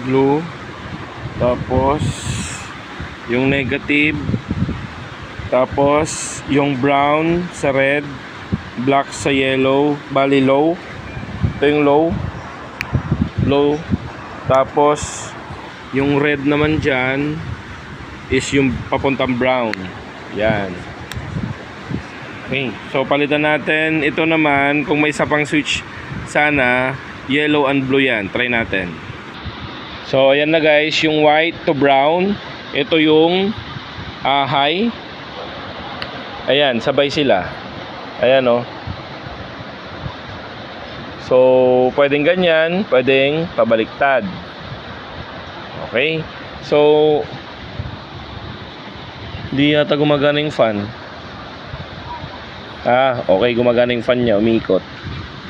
blue, tapos yung negative, tapos yung brown sa red, black sa yellow, bali low. Ito yung low, tapos yung red naman dyan is yung papuntang brown. Yan. Okay, so palitan natin. Ito naman, kung may isa pang switch, sana yellow and blue yan. Try natin. So ayan na guys, yung white to brown. Ito yung high. Ayan, sabay sila. Ayan o. So pwedeng ganyan, pwedeng pabaliktad. Okay. So di yata gumagana yung fan. Okay, gumagana yung fan niya, umiikot.